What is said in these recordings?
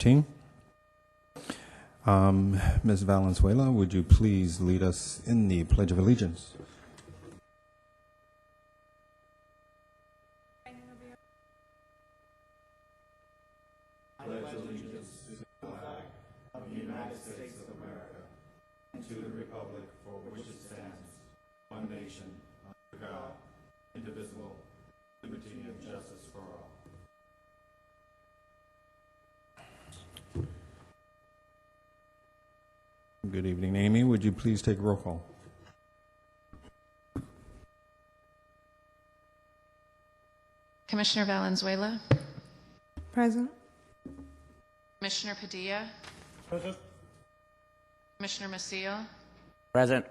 Team. Ms. Valenzuela, would you please lead us in the Pledge of Allegiance? Good evening, Amy. Would you please take roll call? Commissioner Valenzuela. Present. Commissioner Padilla. Present. Commissioner Maciel. Present.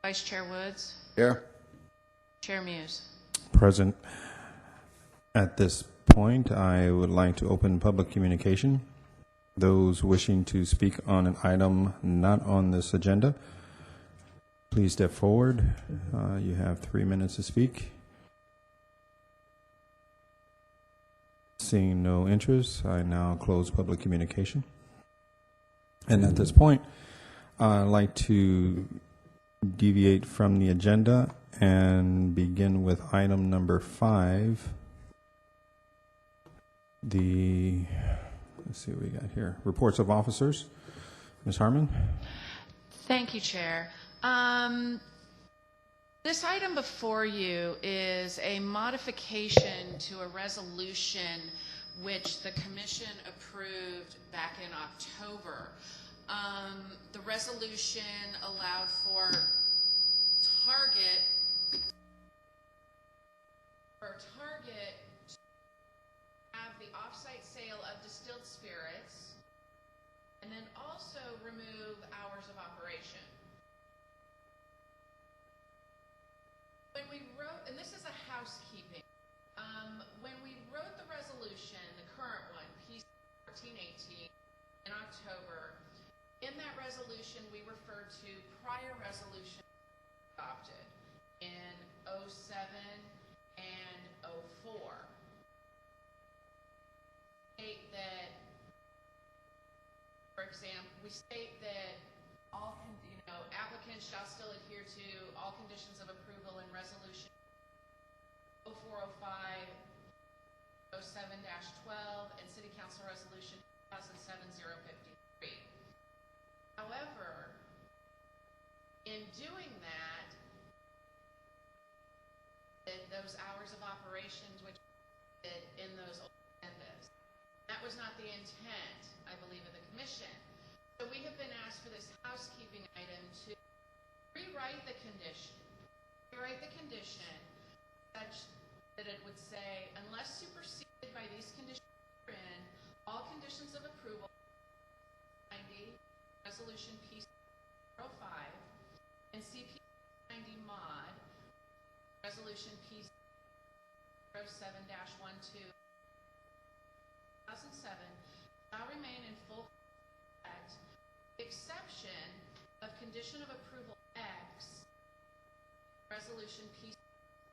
Vice Chair Woods. Here. Chair Muse. Present. At this point, I would like to open public communication. Those wishing to speak on an item not on this agenda, please step forward. You have 3 minutes to speak. Seeing no interest, I now close public communication. And at this point, I'd like to deviate from the agenda and begin with item number 5. Let's see what we got here. Reports of officers. Ms. Harmon? Thank you, Chair. This item before you is a modification to a resolution which the Commission approved back in October. The resolution allowed for Target to have the off-site sale of distilled spirits and then also remove hours of operation. When we wrote, and this is a housekeeping, when we wrote the resolution, the current one, PC 1418, in October, in that resolution we referred to prior resolutions adopted in 07 and 04. State that, for example, we state that all applicants shall still adhere to all conditions of approval in resolution 0405, 07-12, and City Council Resolution 2007-053. However, in doing that, those hours of operations which in those old agendas, that was not the intent, I believe, of the Commission. So we have been asked for this housekeeping item to rewrite the condition such that it would say, unless superseded by these conditions herein, all conditions of approval 90 Resolution PC 05 and CP 90 mod Resolution PC 07-12 2007 shall remain in full effect, with the exception of condition of approval X, Resolution PC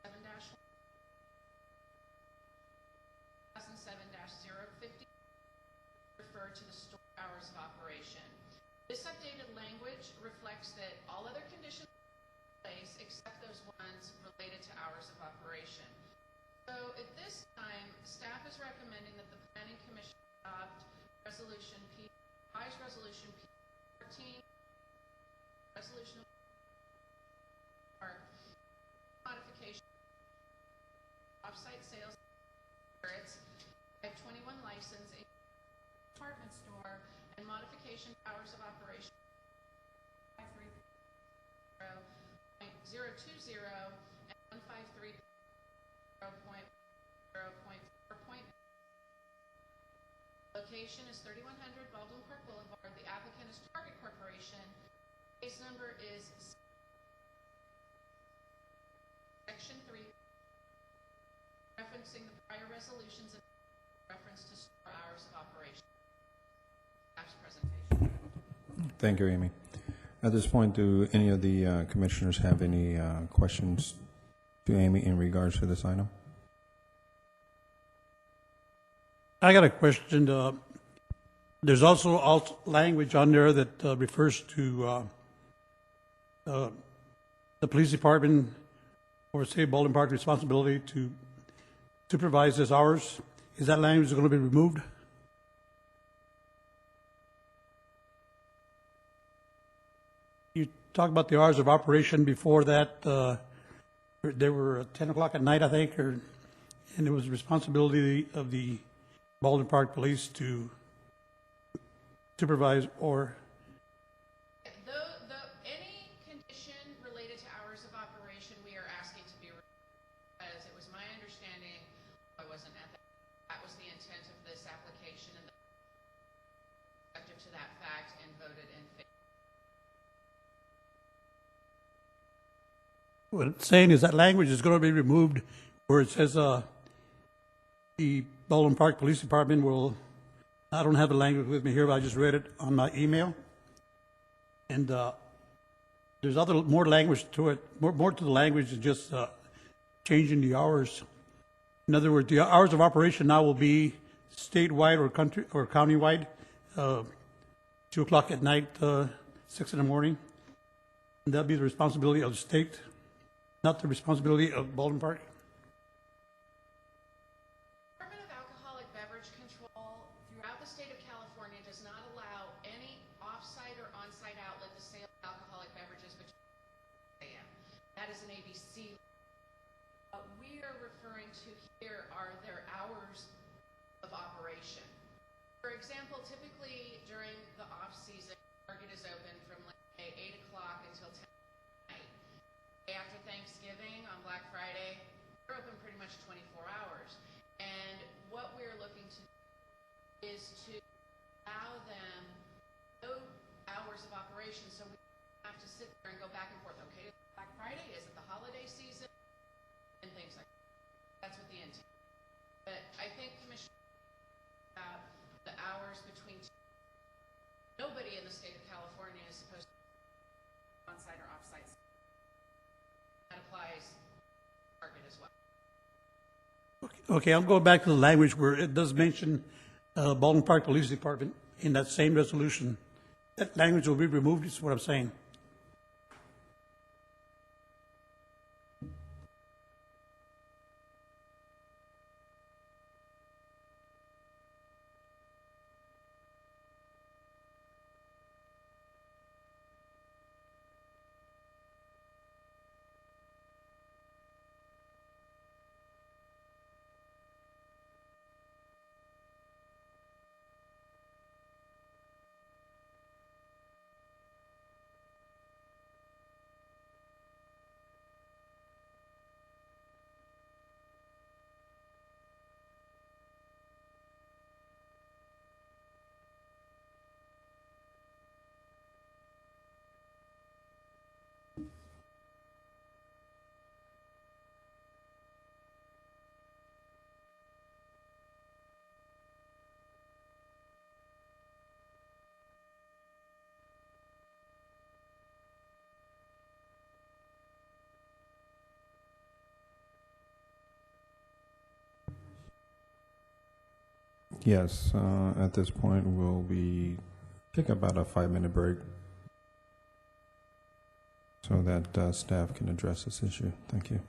7-2007-050, refer to the store hours of operation. This updated language reflects that all other conditions are in place except those ones related to hours of operation. So at this time, staff is recommending that the Planning Commission adopt Resolution P, revised Resolution P 14, Resolution or modification off-site sales spirits, 521 license, a department store, and modification hours of operation 530.020 and 153.0.4. Location is 3100 Baldwin Park Boulevard. The applicant is Target Corporation. Case number is Section 3, referencing the prior resolutions in reference to store hours of operation. Staff's presentation. Thank you, Amy. At this point, do any of the commissioners have any questions to Amy in regards to this item? I got a question. There's also language on there that refers to the police department or City of Baldwin Park responsibility to supervise his hours. Is that language going to be removed? You talked about the hours of operation before that. They were 10 o'clock at night, I think, and it was the responsibility of the Baldwin Park Police to supervise or Any condition related to hours of operation, we are asking to be removed, as it was my understanding, I wasn't at that was the intent of this application, and subject to that fact and voted in favor. what it's saying is that language is going to be removed where it says the Baldwin Park Police Department will, I don't have the language with me here, but I just read it on my email. And there's more language to it, more to the language than just changing the hours. In other words, the hours of operation now will be statewide or country or countywide, 2 o'clock at night, 6 in the morning. And that'll be the responsibility of the state, not the responsibility of Baldwin Park. Department of Alcoholic Beverage Control throughout the state of California does not allow any off-site or on-site outlet to sell alcoholic beverages between 6 a.m. That is an ABC. What we are referring to here are their hours of operation. For example, typically during the off-season, Target is open from like 8 o'clock until 10 at night. Day after Thanksgiving on Black Friday, they're open pretty much 24 hours. And what we're looking to do is to allow them no hours of operation, so we don't have to sit there and go back and forth. Okay, is it Black Friday? Is it the holiday season? And things like that. That's what the intent. But I think Commissioner about the hours between nobody in the state of California is supposed to be on-site or off-site. That applies to Target as well. Okay, I'm going back to the language where it does mention Baldwin Park Police Department in that same resolution. That language will be removed, is what I'm saying. Yes, at this point, we'll take about a 5-minute break so that staff can address this issue. Thank you.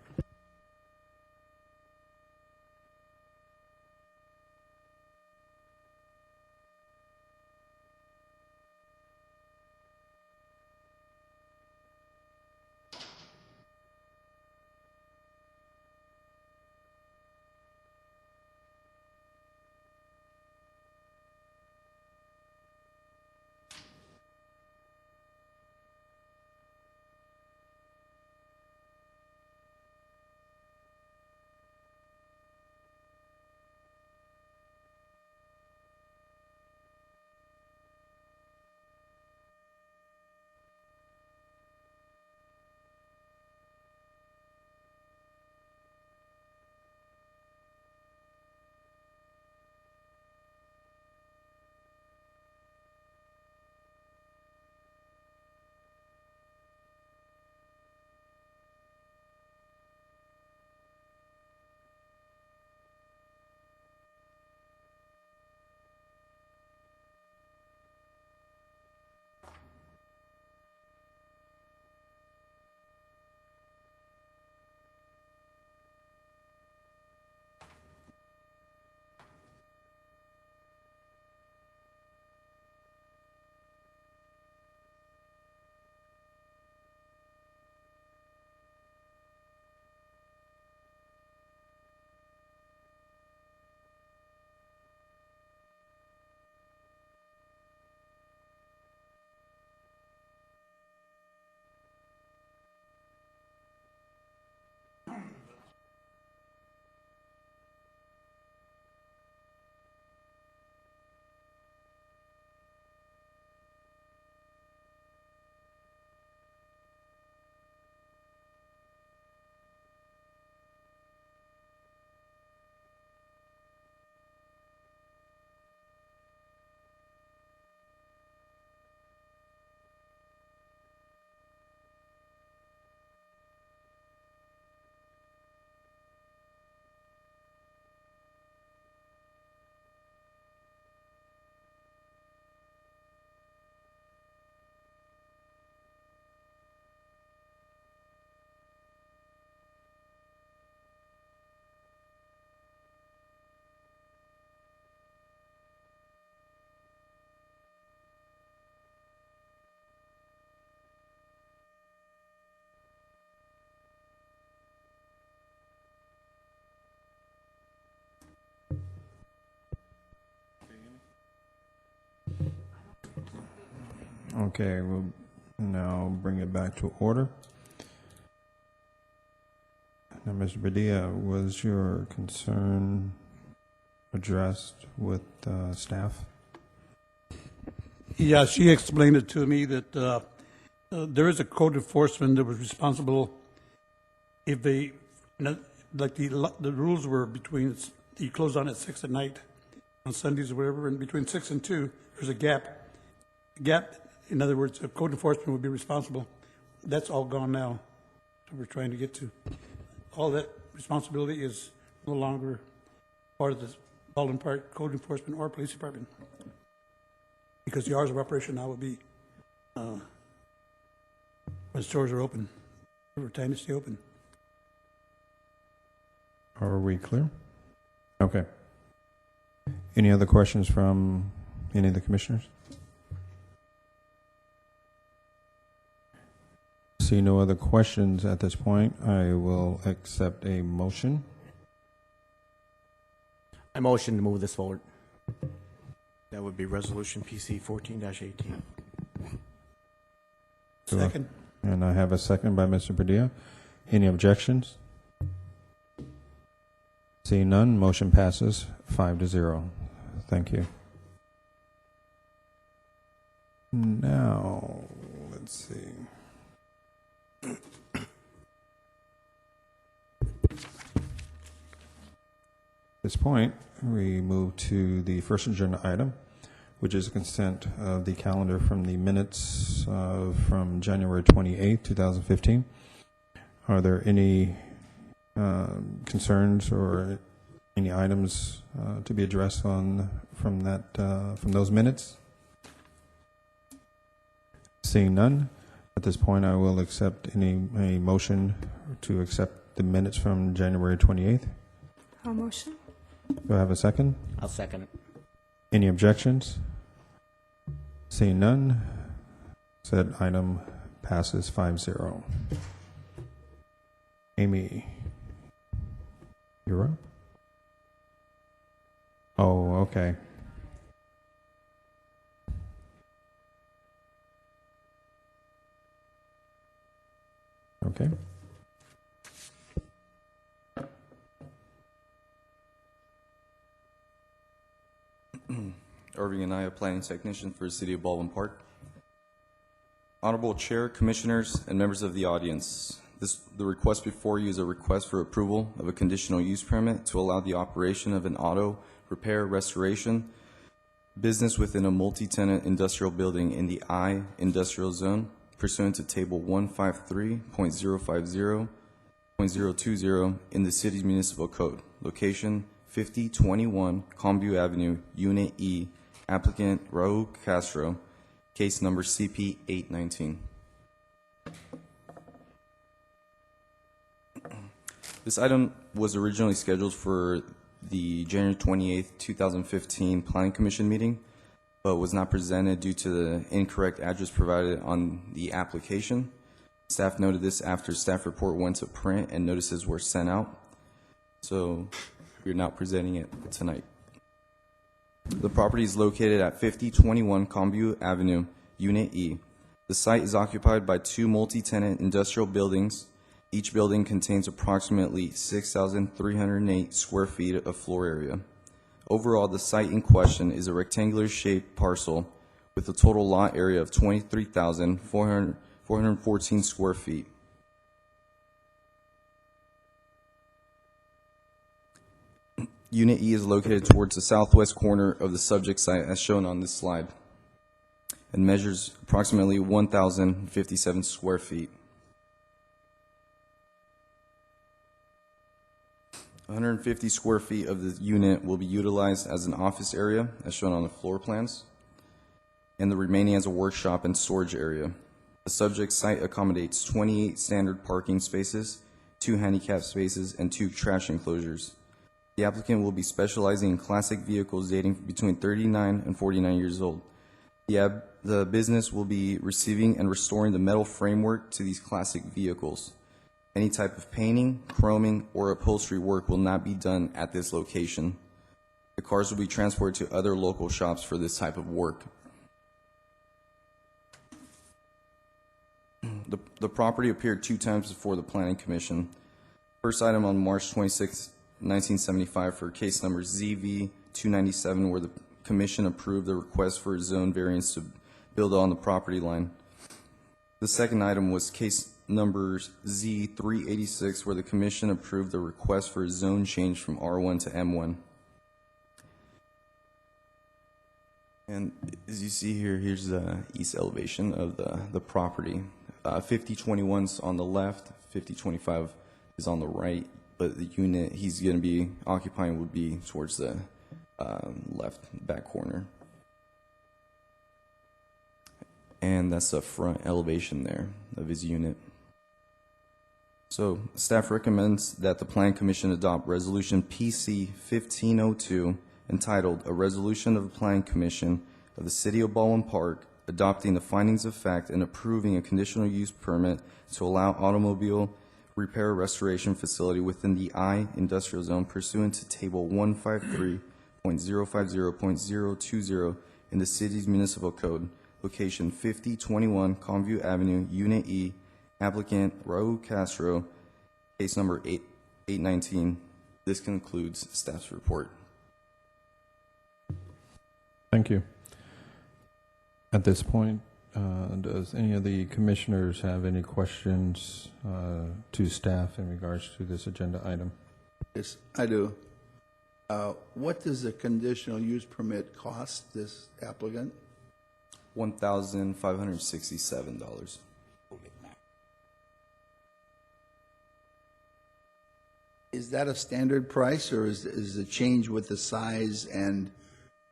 Okay, we'll now bring it back to order. Now, Mr. Padilla, was your concern addressed with staff? Yeah, she explained it to me that there is a code enforcement that was responsible if they, like the rules were between, you close on at 6 at night on Sundays or whatever, and between 6 and 2, there's a gap. In other words, a code enforcement would be responsible. That's all gone now. So we're trying to get to. All that responsibility is no longer part of the Baldwin Park Code Enforcement or Police Department. Because the hours of operation now will be when stores are open, over time to stay open. Are we clear? Okay. Any other questions from any of the commissioners? See no other questions at this point. I will accept a motion. I motion to move this forward. That would be Resolution PC 14-18. Second. And I have a second by Mr. Padilla. Any objections? Seeing none, motion passes 5-0. Thank you. Now, let's see. At this point, we move to the first agenda item, which is consent of the calendar from the minutes from January 28, 2015. Are there any concerns or any items to be addressed from those minutes? Seeing none, at this point, I will accept a motion to accept the minutes from January 28th. I'll motion. Do I have a second? I'll second it. Any objections? Seeing none, said item passes 5-0. Amy, you're up? Oh, okay. Okay. Irving Anaya, planning technician for the City of Baldwin Park. Honorable Chair, Commissioners, and members of the audience, the request before you is a request for approval of a conditional use permit to allow the operation of an auto repair restoration business within a multi-tenant industrial building in the I industrial zone pursuant to Table 153.050.020 in the city's municipal code. Location 5021 Combu Avenue, Unit E, applicant Raul Castro, case number CP 819. This item was originally scheduled for the January 28th, 2015 Planning Commission meeting, but was not presented due to the incorrect address provided on the application. Staff noted this after staff report went to print and notices were sent out. So we're not presenting it tonight. The property is located at 5021 Combu Avenue, Unit E. The site is occupied by two multi-tenant industrial buildings. Each building contains approximately 6,308 square feet of floor area. Overall, the site in question is a rectangular-shaped parcel with a total lot area of 23,414 square feet. Unit E is located towards the southwest corner of the subject site as shown on this slide and measures approximately 1,057 square feet. 150 square feet of the unit will be utilized as an office area as shown on the floor plans, and the remaining as a workshop and storage area. The subject site accommodates 28 standard parking spaces, 2 handicap spaces, and 2 trash enclosures. The applicant will be specializing in classic vehicles dating between 39 and 49 years old. The business will be receiving and restoring the metal framework to these classic vehicles. Any type of painting, chroming, or upholstery work will not be done at this location. The cars will be transported to other local shops for this type of work. The property appeared 2 times before the Planning Commission. First item on March 26, 1975 for case number ZV 297, where the commission approved the request for a zone variance to build on the property line. The second item was case number Z 386, where the commission approved the request for a zone change from R1 to M1. And as you see here, here's the east elevation of the property. 5021's on the left, 5025 is on the right, but the unit he's going to be occupying would be towards the left back corner. And that's the front elevation there of his unit. So staff recommends that the Plan Commission adopt Resolution PC 1502, entitled A Resolution of the Plan Commission of the City of Baldwin Park adopting the findings of fact and approving a conditional use permit to allow automobile repair restoration facility within the I industrial zone pursuant to Table 153.050.020 in the city's municipal code, location 5021 Conview Avenue, Unit E, applicant Raul Castro, case number 819. This concludes staff's report. Thank you. At this point, does any of the commissioners have any questions to staff in regards to this agenda item? Yes, I do. What does a conditional use permit cost this applicant? $1,567. Is that a standard price, or is it change with the size and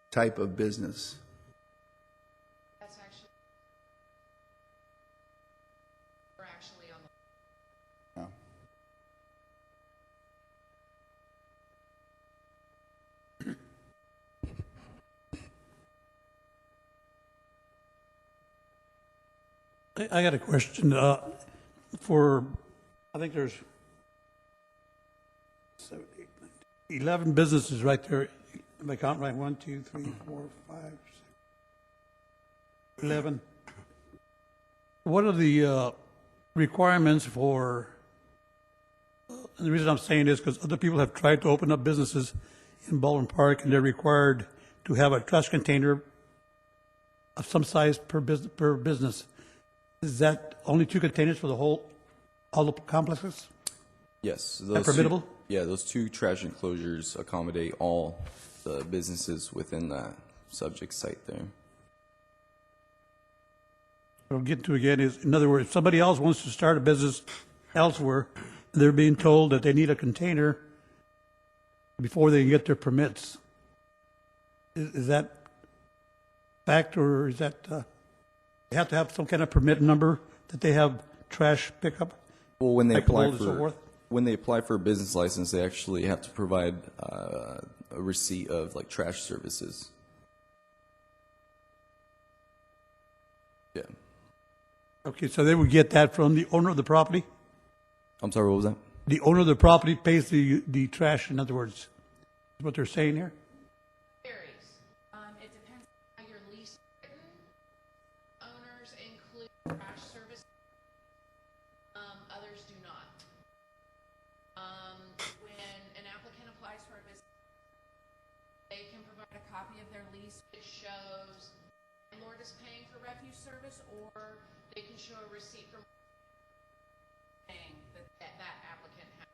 type of business? That's actually, we're actually on the. No. I got a question. For, I think there's 7, 8, 9, 11 businesses right there. If I count right, 1, 2, 3, 4, 5, 6, 11. What are the requirements for, and the reason I'm saying this because other people have tried to open up businesses in Baldwin Park, and they're required to have a trash container of some size per business. Is that only 2 containers for all the complexes? Yes. That permittable? Yeah, those 2 trash enclosures accommodate all the businesses within that subject site there. What I'm getting to again is, in other words, if somebody else wants to start a business elsewhere, they're being told that they need a container before they can get their permits. Is that fact, or is that, they have to have some kind of permit number that they have trash pickup? Well, when they apply Recyclable and so forth? when they apply for a business license, they actually have to provide a receipt of like trash services. Yeah. Okay, so they would get that from the owner of the property? I'm sorry, what was that? The owner of the property pays the trash, in other words, is what they're saying here? Varies. It depends on how your lease is written. Owners include trash service. Others do not. When an applicant applies for a business, they can provide a copy of their lease which shows the landlord is paying for refuse service, or they can show a receipt from saying that applicant has.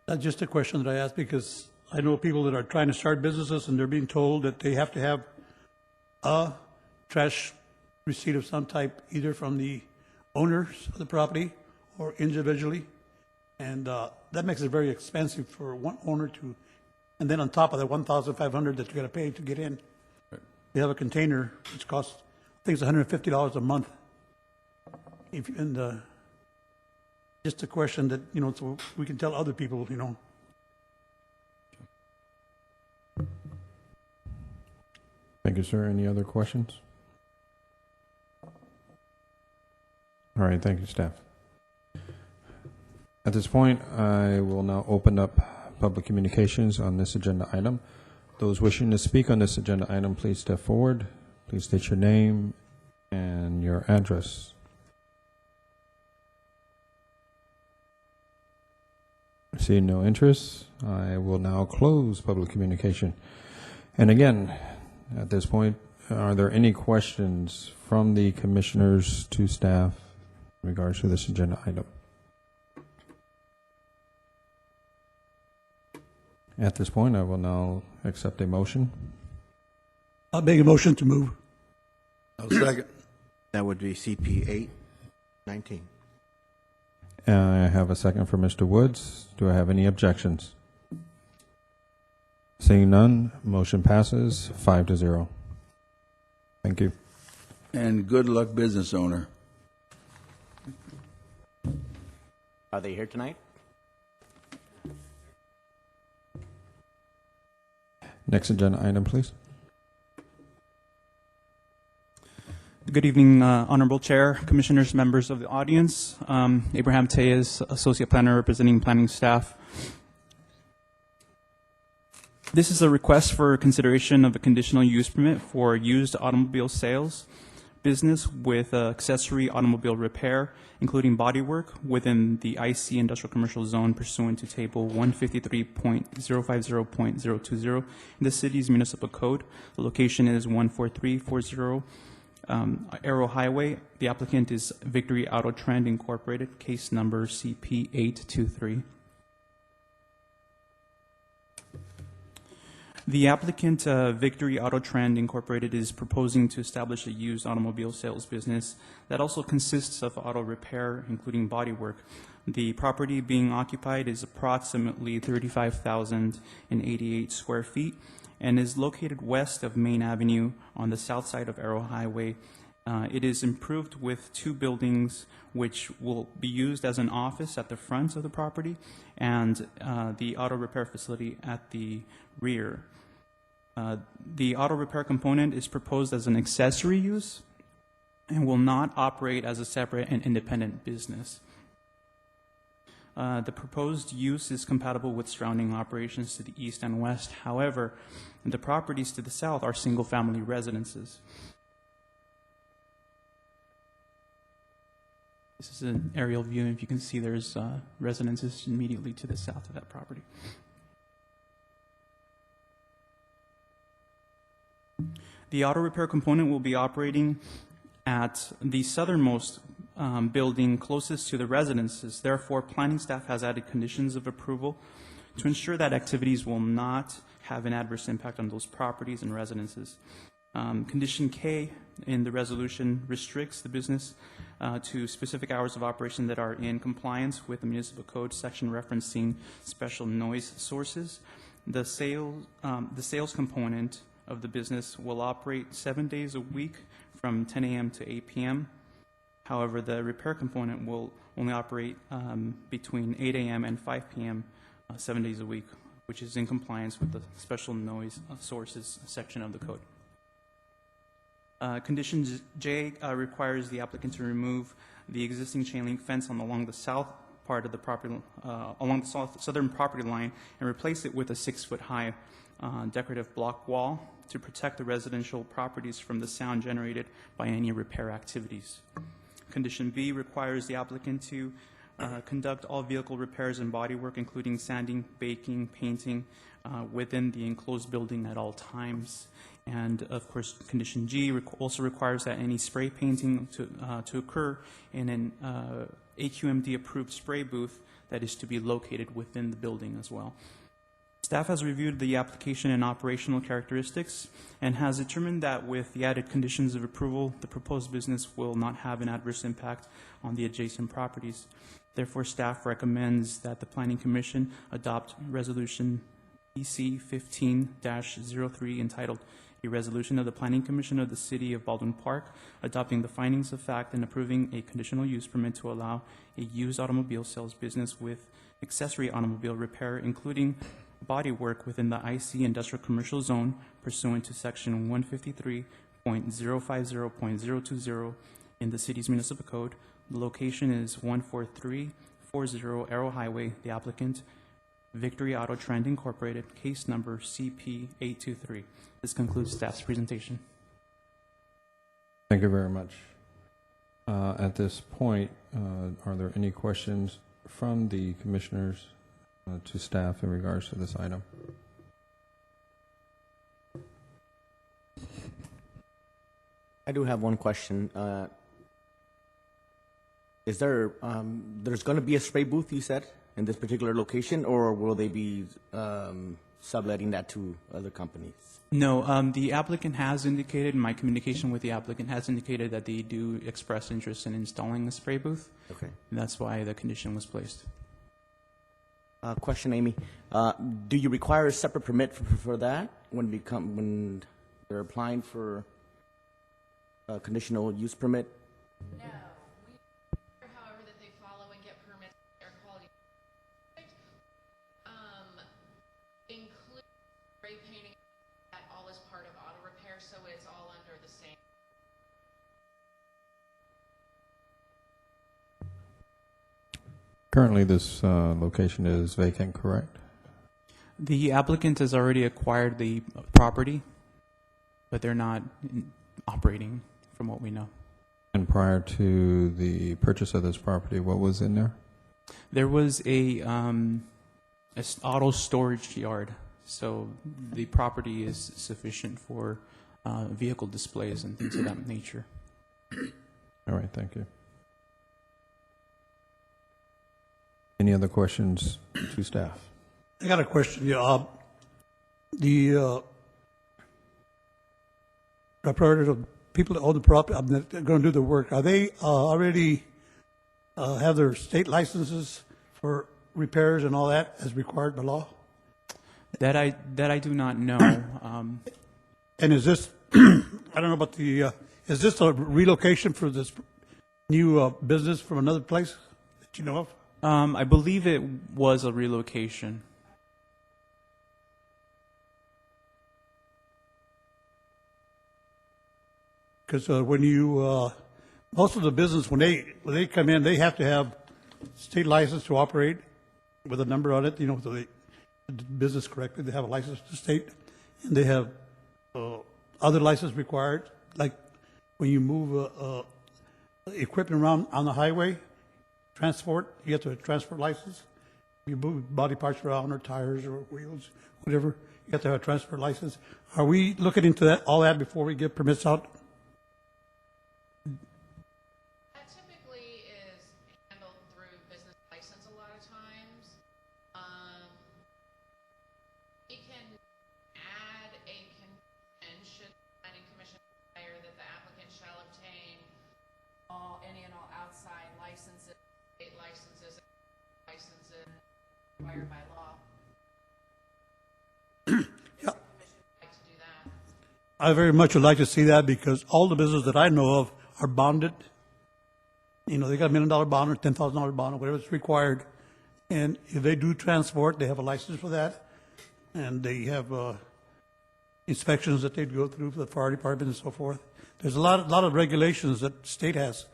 That's just a question that I asked because I know people that are trying to start businesses and they're being told that they have to have a trash receipt of some type, either from the owners of the property or individually. And that makes it very expensive for one owner to, and then on top of that, $1,500 that you got to pay to get in. Right. They have a container which costs, I think it's $150 a month. And just a question that, so we can tell other people, Thank you, sir. Any other questions? All right, thank you, staff. At this point, I will now open up public communications on this agenda item. Those wishing to speak on this agenda item, please step forward. Please state your name and your address. Seeing no interest, I will now close public communication. And again, at this point, are there any questions from the commissioners to staff in regards to this agenda item? At this point, I will now accept a motion. I'll make a motion to move. I'll second. That would be CP 819. I have a second for Mr. Woods. Do I have any objections? Seeing none, motion passes 5-0. Thank you. And good luck, business owner. Are they here tonight? Next agenda item, please. Good evening, Honorable Chair, Commissioners, members of the audience. Abraham Tellez, Associate Planner representing planning staff. This is a request for consideration of a conditional use permit for used automobile sales business with accessory automobile repair, including bodywork, within the IC Industrial Commercial Zone pursuant to Table 153.050.020 in the city's municipal code. The location is 14340 Arrow Highway. The applicant is Victory Auto Trend Incorporated, case number CP 823. The applicant, Victory Auto Trend Incorporated, is proposing to establish a used automobile sales business that also consists of auto repair, including bodywork. The property being occupied is approximately 35,088 square feet and is located west of Main Avenue on the south side of Arrow Highway. It is improved with 2 buildings which will be used as an office at the front of the property and the auto repair facility at the rear. The auto repair component is proposed as an accessory use and will not operate as a separate and independent business. The proposed use is compatible with surrounding operations to the east and west. However, the properties to the south are single-family residences. This is an aerial view, and if you can see, there's residences immediately to the south of that property. The auto repair component will be operating at the southernmost building closest to the residences. Therefore, planning staff has added conditions of approval to ensure that activities will not have an adverse impact on those properties and residences. Condition K in the resolution restricts the business to specific hours of operation that are in compliance with the municipal code section referencing special noise sources. The sales component of the business will operate 7 days a week from 10 a.m. to 8 p.m. However, the repair component will only operate between 8 a.m. and 5 p.m. 7 days a week, which is in compliance with the special noise sources section of the code. Condition J requires the applicant to remove the existing chain link fence along the south part of the property, along the southern property line, and replace it with a 6-foot-high decorative block wall to protect the residential properties from the sound generated by any repair activities. Condition B requires the applicant to conduct all vehicle repairs and bodywork, including sanding, baking, painting, within the enclosed building at all times. And of course, condition G also requires that any spray painting to occur in an AQMD approved spray booth that is to be located within the building as well. Staff has reviewed the application and operational characteristics and has determined that with the added conditions of approval, the proposed business will not have an adverse impact on the adjacent properties. Therefore, staff recommends that the Planning Commission adopt Resolution PC 15-03 entitled A Resolution of the Planning Commission of the City of Baldwin Park adopting the findings of fact and approving a conditional use permit to allow a used automobile sales business with accessory automobile repair, including body work within the IC Industrial Commercial Zone pursuant to Section 153.050.020 in the city's municipal code. The location is 14340 Arrow Highway. The applicant, Victory Auto Trend Incorporated, case number CP823. This concludes staff's presentation. Thank you very much. At this point, are there any questions from the commissioners to staff in regards to this item? I do have one question. Is there, there's going to be a spray booth, you said, in this particular location, or will they be subletting that to other companies? No, the applicant has indicated, my communication with the applicant has indicated that they do express interest in installing a spray booth. Okay. And that's why the condition was placed. Question, Amy. Do you require a separate permit for that when they're applying for a conditional use permit? No, we require, however, that they follow and get permits for air quality. Include spray painting, that all is part of auto repair, so it's all under the same. Currently, this location is vacant, correct? The applicant has already acquired the property, but they're not operating, from what we know. And prior to the purchase of this property, what was in there? There was a auto storage yard, so the property is sufficient for vehicle displays and things of that nature. All right, thank you. Any other questions to staff? I got a question. Yeah, the proprietors of people that own the property, they're going to do the work. Are they already have their state licenses for repairs and all that as required by law? That I do not know. And is this, I don't know about the, is this a relocation for this new business from another place that you know of? I believe it was a relocation. Because when you, most of the business, when they come in, they have to have state license to operate with a number on it, you know, so they do the business correctly. They have a license to state, and they have other license required, like when you move equipment around on the highway, transport, you have to have a transport license. You move body parts around, or tires, or wheels, whatever, you have to have a transport license. Are we looking into that, all that before we get permits out? That typically is handled through business license a lot of times. We can add a condition, should the planning commission desire, that the applicant shall obtain any and all outside licenses, state licenses required by law. Yeah. Commission would like to do that. I very much would like to see that, because all the businesses that I know of are bonded. You know, they got $1 million bond or $10,000 bond or whatever is required. And if they do transport, they have a license for that. And they have inspections that they go through for the fire department and so forth. There's a lot of regulations that state has.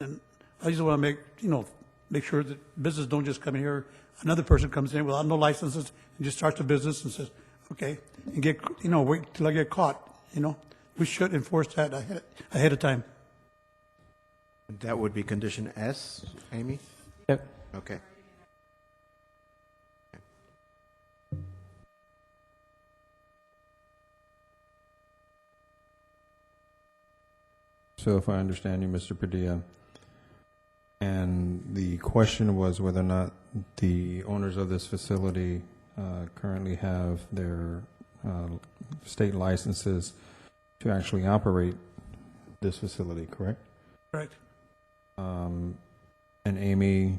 And I just want to make sure that business don't just come in here. Another person comes in without no licenses and just starts a business and says, okay, and wait till I get caught. We should enforce that ahead of time. That would be condition S, Amy? Yep. Okay. So if I understand you, Mr. Padilla, and the question was whether or not the owners of this facility currently have their state licenses to actually operate this facility, correct? Correct. And Amy,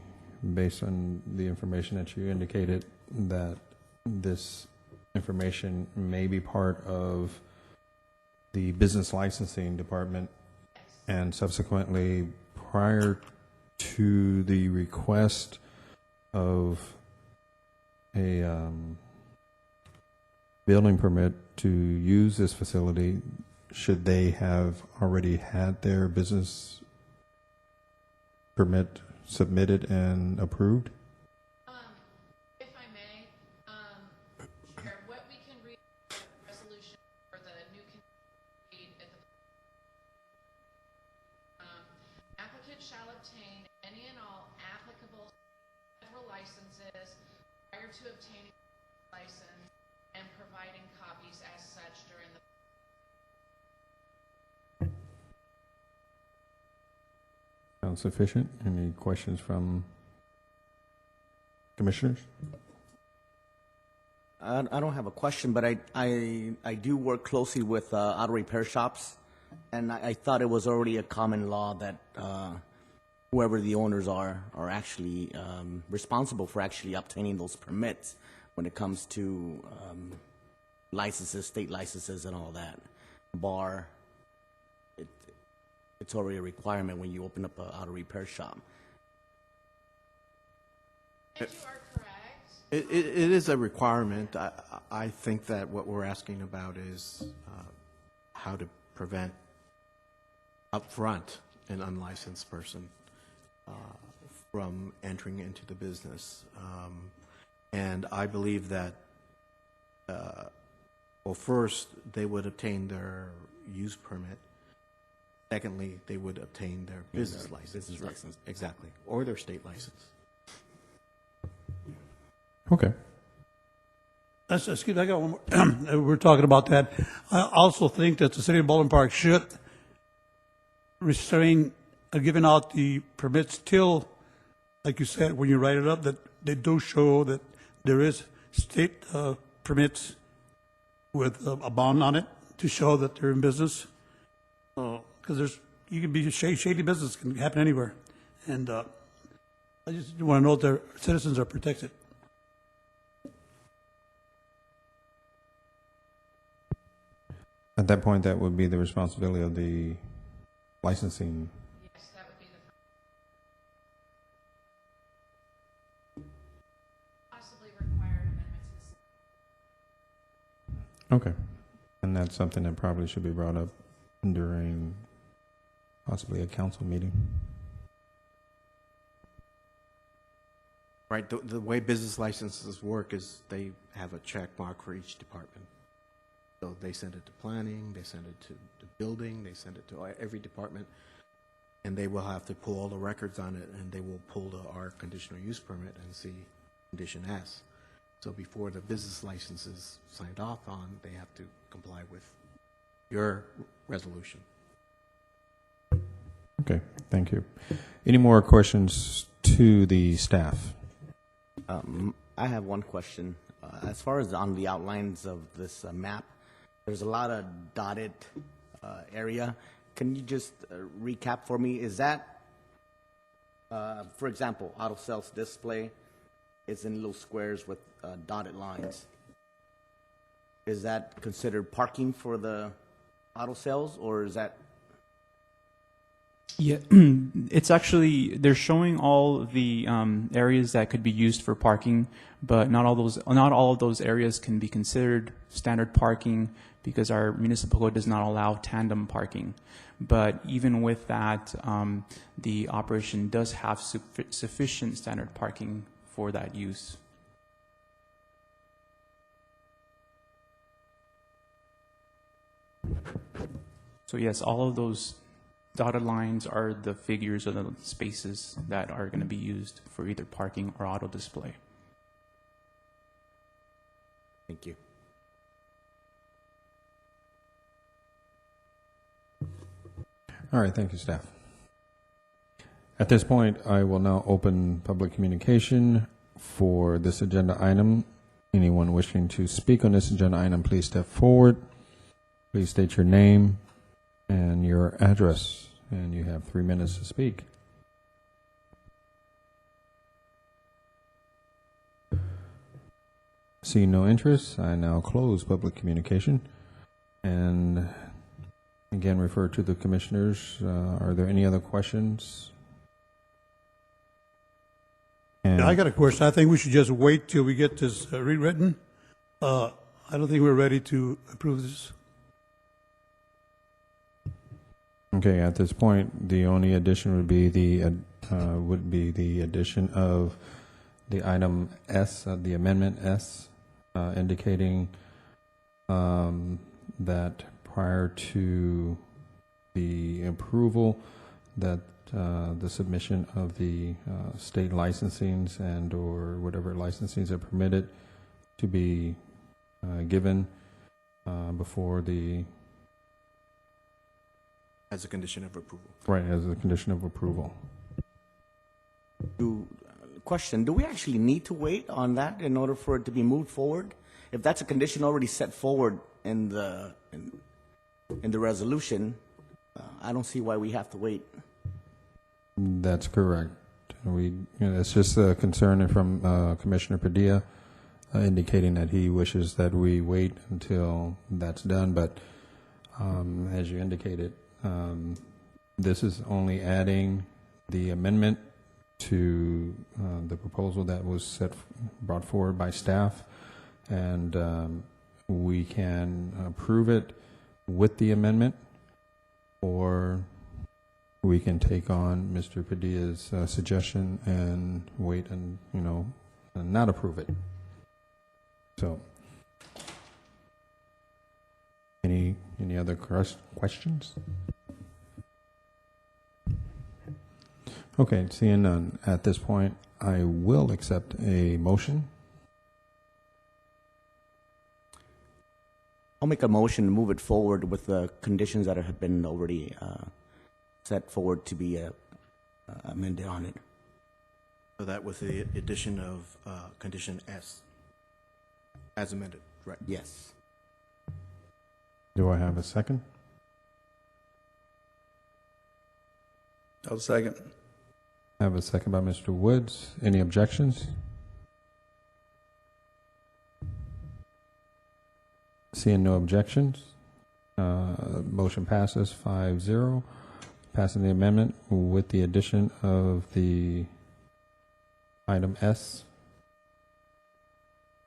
based on the information that you indicated, that this information may be part of the business licensing department, and subsequently, prior to the request of a building permit to use this facility, should they have already had their business permit submitted and approved? If I may, resolution for the new read at the applicant shall obtain any and all applicable federal licenses prior to obtaining a license and providing copies as such during the Sounds sufficient. Any questions from commissioners? I don't have a question, but I do work closely with auto repair shops, and I thought it was already a common law that whoever the owners are actually responsible for actually obtaining those permits when it comes to licenses, state licenses, and all that. Bar, it's already a requirement when you open up an auto repair shop. And you are correct. It is a requirement. I think that what we're asking about is how to prevent upfront an unlicensed person from entering into the business. And I believe that, well, first, they would obtain their use permit. Secondly, they would obtain their business license. Business license. Exactly. Or their state license. Okay. Excuse me, I got one more. We're talking about that. I also think that the city of Baldwin Park should restrain giving out the permits till, like you said, when you write it up, that they do show that there is state permits with a bond on it to show that they're in business. Because you can be shady business can happen anywhere, and I just want to know that their citizens are protected. At that point, that would be the responsibility of the licensing. Yes, that would be the possibly required amendments to the Okay. And that's something that probably should be brought up during possibly a council meeting. Right. The way business licenses work is they have a check mark for each department. So they send it to planning, they send it to the building, they send it to every department, and they will have to pull all the records on it, and they will pull our conditional use permit and see condition S. So before the business license is signed off on, they have to comply with your resolution. Okay, thank you. Any more questions to the staff? I have one question. As far as on the outlines of this map, there's a lot of dotted area. Can you just recap for me? Is that, for example, auto sales display is in little squares with dotted lines. Is that considered parking for the auto sales, or is that? Yeah, it's actually, they're showing all the areas that could be used for parking, but not all of those areas can be considered standard parking because our municipal code does not allow tandem parking. But even with that, the operation does have sufficient standard parking for that use. So yes, all of those dotted lines are the figures of the spaces that are going to be used for either parking or auto display. Thank you. All right, thank you, staff. At this point, I will now open public communication for this agenda item. Anyone wishing to speak on this agenda item, please step forward. Please state your name and your address, and you have 3 minutes to speak. Seeing no interest, I now close public communication and again refer to the commissioners. Are there any other questions? And I got a question. I think we should just wait till we get this rewritten. I don't think we're ready to approve this. Okay, at this point, the only addition would be the addition of the item S, the amendment S, indicating that prior to the approval, that the submission of the state licensings and or whatever licensings are permitted to be given before the, As a condition of approval. right, as a condition of approval. Question, do we actually need to wait on that in order for it to be moved forward? If that's a condition already set forward in the resolution, I don't see why we have to wait. That's correct. It's just a concern from Commissioner Padilla indicating that he wishes that we wait until that's done. But as you indicated, this is only adding the amendment to the proposal that was brought forward by staff, and we can approve it with the amendment, or we can take on Mr. Padilla's suggestion and wait and, and not approve it. So, any other questions? Okay, seeing none, at this point, I will accept a motion. I'll make a motion to move it forward with the conditions that have been already set forward to be amended on it. So that with the addition of condition S, as amended, right? Yes. Do I have a second? I'll second. I have a second by Mr. Woods. Any objections? Seeing no objections, motion passes 5-0. Passing the amendment with the addition of the item S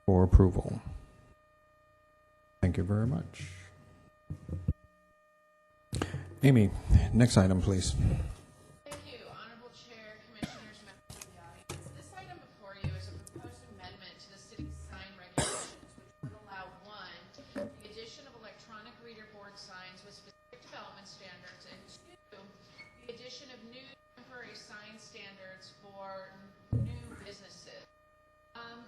for approval. Thank you very much. Amy, next item, please. Thank you, Honorable Chair, Commissioners, members of the audience. This item before you is a proposed amendment to the city's sign regulations, which would allow, one, the addition of electronic reader board signs with specific development standards, and two, the addition of new temporary sign standards for new businesses.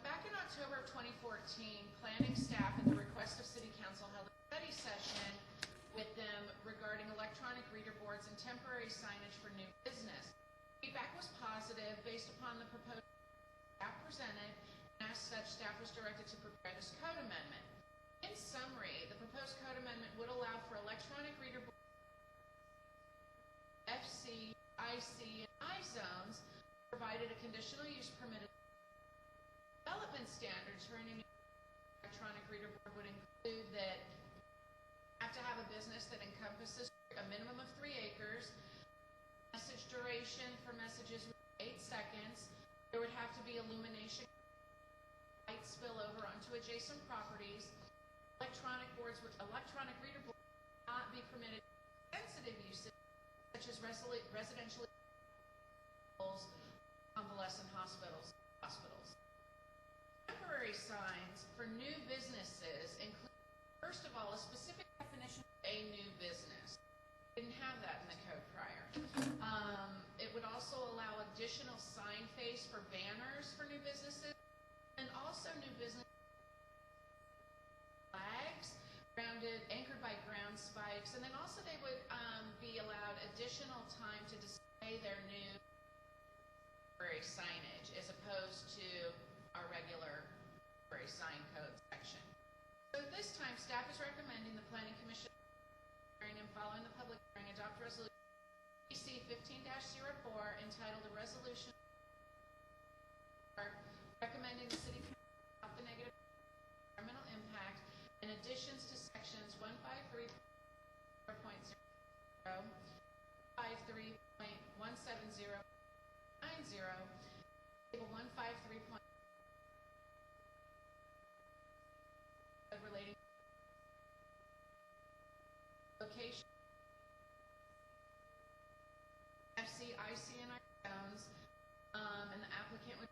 Back in October of 2014, planning staff at the request of City Council held a study session with them regarding electronic reader boards and temporary signage for new business. Feedback was positive based upon the proposed staff presented, and as such, staff was directed to prepare this code amendment. In summary, the proposed code amendment would allow for electronic reader boards, FC, IC, and I zones, provided a conditional use permitted. Development standards for any new electronic reader board would include that have to have a business that encompasses a minimum of 3 acres, message duration for messages with 8 seconds, there would have to be illumination, light spill over onto adjacent properties, electronic reader boards would not be permitted sensitive uses such as residential schools, convalescent hospitals. Temporary signs for new businesses include, first of all, a specific definition of a new business. Didn't have that in the code prior. It would also allow additional sign face for banners for new businesses, and also new business flags anchored by ground spikes, and then also they would be allowed additional time to display their new temporary signage as opposed to our regular temporary sign code section. So at this time, staff is recommending the Planning Commission hearing and following the public hearing adopt resolution PC 15-04 entitled a resolution recommending the city council adopt the negative environmental impact in additions to sections 153.0, 153.170.90, table 153. Relating location, FC, IC, and I zones, and the applicant would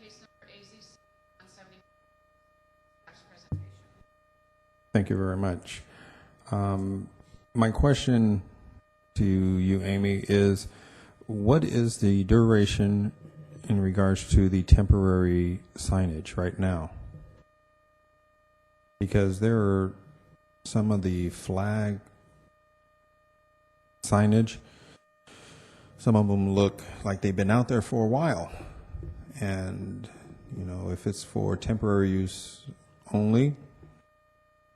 case number AZC 170 presentation. Thank you very much. My question to you, Amy, is what is the duration in regards to the temporary signage right now? Because there are some of the flag signage, some of them look like they've been out there for a while. And, you know, if it's for temporary use only,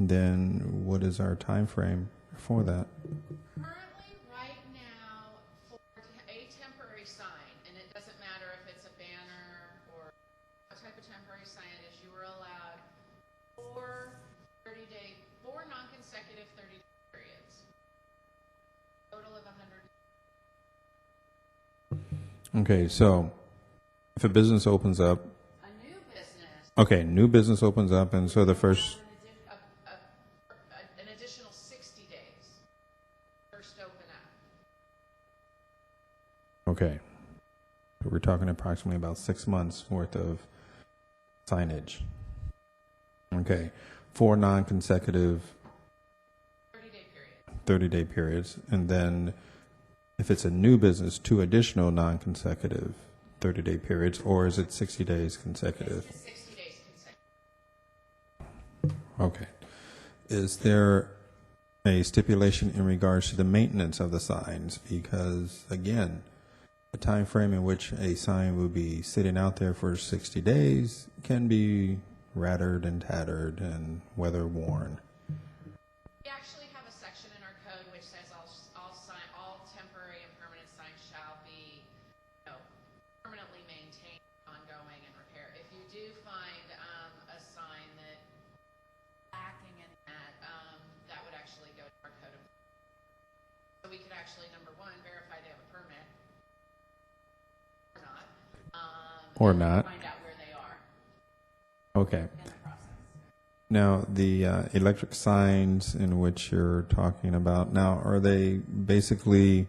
then what is our time frame for that? Currently, right now, for a temporary sign, and it doesn't matter if it's a banner or what type of temporary sign it is, you are allowed four non-consecutive 30-day periods. Total of 100. Okay, so if a business opens up, A new business, okay, new business opens up, and so the first, an additional 60 days. First open up. okay, we're talking approximately about 6 months worth of signage. Okay, 4 non-consecutive 30-day period. 30-day periods, and then if it's a new business, 2 additional non-consecutive 30-day periods, or is it 60 days consecutive? It's 60 days consecutive. Okay. Is there a stipulation in regards to the maintenance of the signs? Because, again, the time frame in which a sign will be sitting out there for 60 days can be rattered and tattered and weather worn. We actually have a section in our code which says all temporary and permanent signs shall be, permanently maintained, ongoing, and repaired. If you do find a sign that lacking in that would actually go to our code. So we could actually, number one, verify they have a permit or not. Or not. Find out where they are Okay. in the process. Now, the electric signs in which you're talking about now, are they basically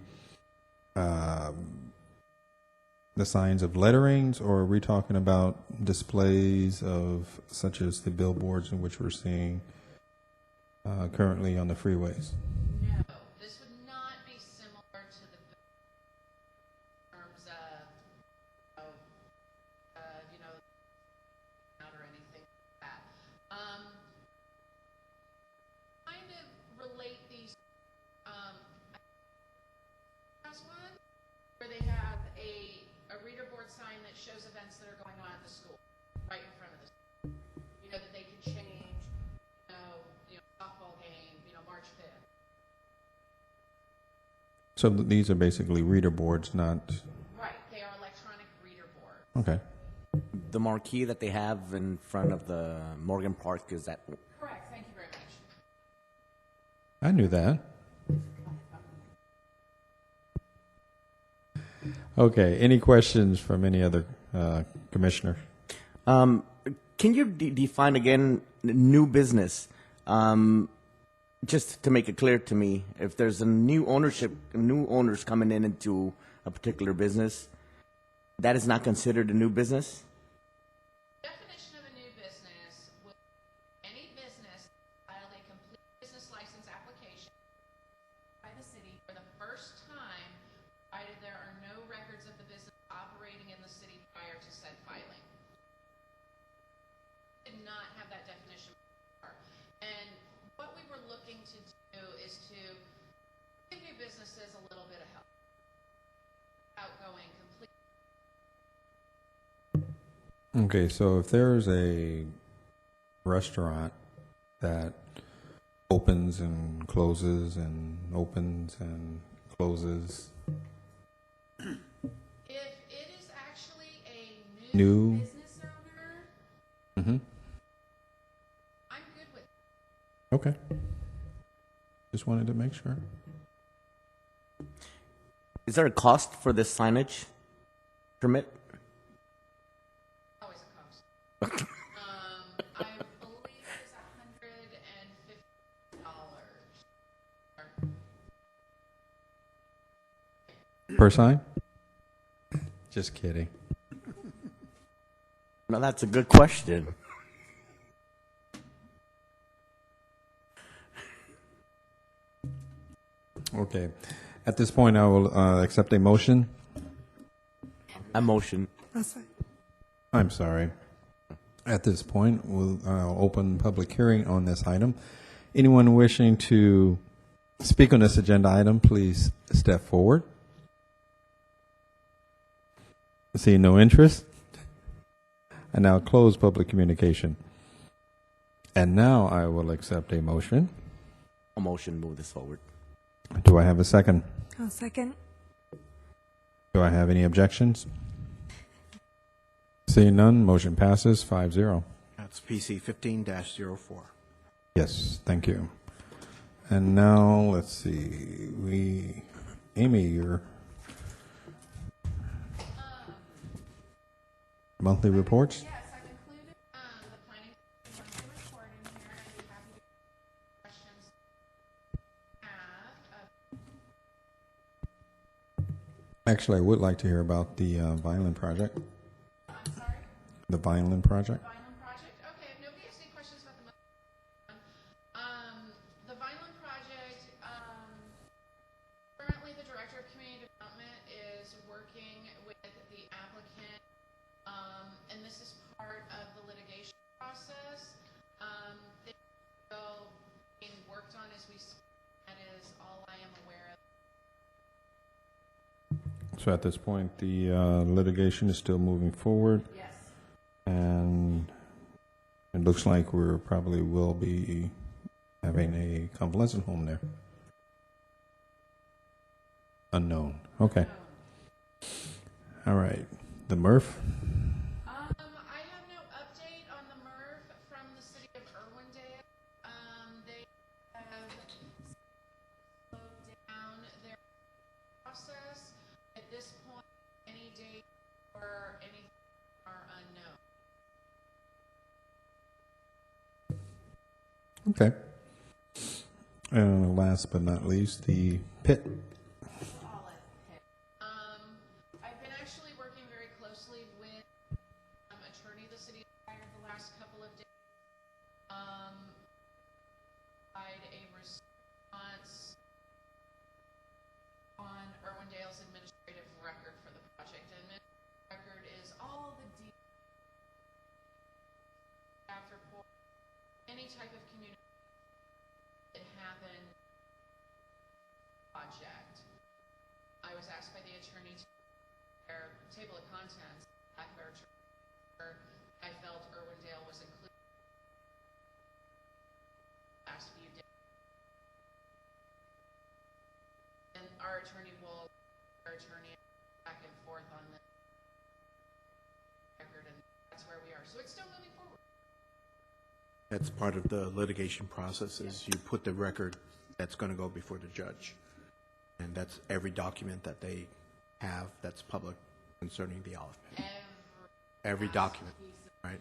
the signs of letterings, or are we talking about displays of such as the billboards in which we're seeing currently on the freeways? No, this would not be similar to the terms of, out or anything like that. Kind of relate these, as one, where they have a reader board sign that shows events that are going on at the school, right in front of the school. That they can change, softball game, March 5th. So these are basically reader boards, not, Right, they are electronic reader boards. okay. The marquee that they have in front of the Morgan Park, is that, Correct, thank you very much. I knew that. Okay, any questions from any other commissioner? can you define again new business? Just to make it clear to me, if there's a new owners coming into a particular business, that is not considered a new business? Definition of a new business will any business file a complete business license application by the city for the first time, provided there are no records of the business operating in the city prior to said filing. Did not have that definition before. And what we were looking to do is to give new businesses a little bit of help. Outgoing, complete. Okay, so if there's a restaurant that opens and closes and opens and closes, If it is actually a New. business owner, mm-hmm. I'm good with it. Okay. Just wanted to make sure. Is there a cost for this signage permit? Always a cost. I believe it's $150. Per sign? Just kidding. No, that's a good question. Okay. At this point, I will accept a motion. A motion. I'll second. I'm sorry. At this point, we'll open public hearing on this item. Anyone wishing to speak on this agenda item, please step forward. See no interest. I now close public communication. And now I will accept a motion. A motion, move this forward. Do I have a second? I'll second. Do I have any objections? Seeing none, motion passes 5-0. That's PC 15-04. Yes, thank you. And now, let's see, Amy, your monthly reports? Yes, I've included the planning monthly report in here. I'd be happy to answer questions you have. Actually, I would like to hear about the Vineland project. I'm sorry? The Vineland project? Vineland project? Okay, if nobody has any questions about the the Vineland project, currently the Director of Community Development is working with the applicant, and this is part of the litigation process. Things are still being worked on as we speak. That is all I am aware of. So at this point, the litigation is still moving forward. Yes. And it looks like we probably will be having a convalescent home there. Unknown. Okay. All right. The MRF? I have no update on the MRF from the city of Irwindale. They have slowed down their process. At this point, any date or anything are unknown. Okay. And last but not least, the pit. I've been actually working very closely with attorney the city hired the last couple of days. Provide a response on Irwindale's administrative record for the project. And administrative record is all the staff report, any type of communication that happened project. I was asked by the attorney to prepare table of contents, lack of our attorney. I felt Irwindale was included last few days. And our attorney will, back and forth on the record, and that's where we are. So it's still moving forward. That's part of the litigation process, is you put the record that's going to go before the judge. And that's every document that they have that's public concerning the olive pit. Every document, right?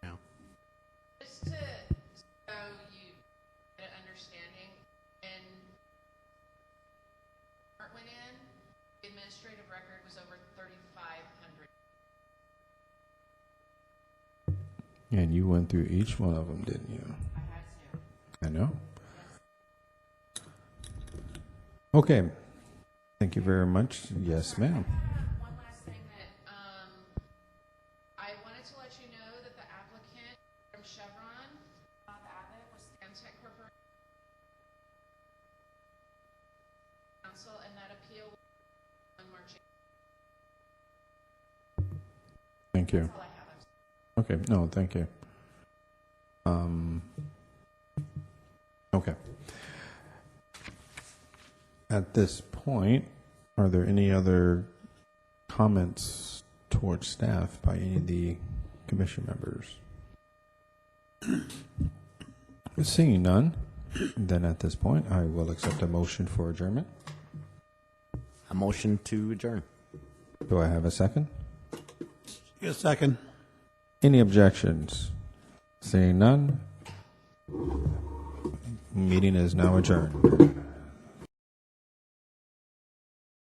Yeah. Just to, so you get an understanding, when Art went in, the administrative record was over 3,500. And you went through each one of them, didn't you? I had to. I know. Okay. Thank you very much. Yes, ma'am. One last thing that I wanted to let you know that the applicant from Chevron, Bob Abbott, was Stantec Corporation Council, and that appeal on March 8th. Thank you. That's all I have. Okay, no, thank you. Okay. At this point, are there any other comments towards staff by any of the commission members? Seeing none, then at this point, I will accept a motion for adjournment. A motion to adjourn. Do I have a second? Yes, second. Any objections? Seeing none, meeting is now adjourned.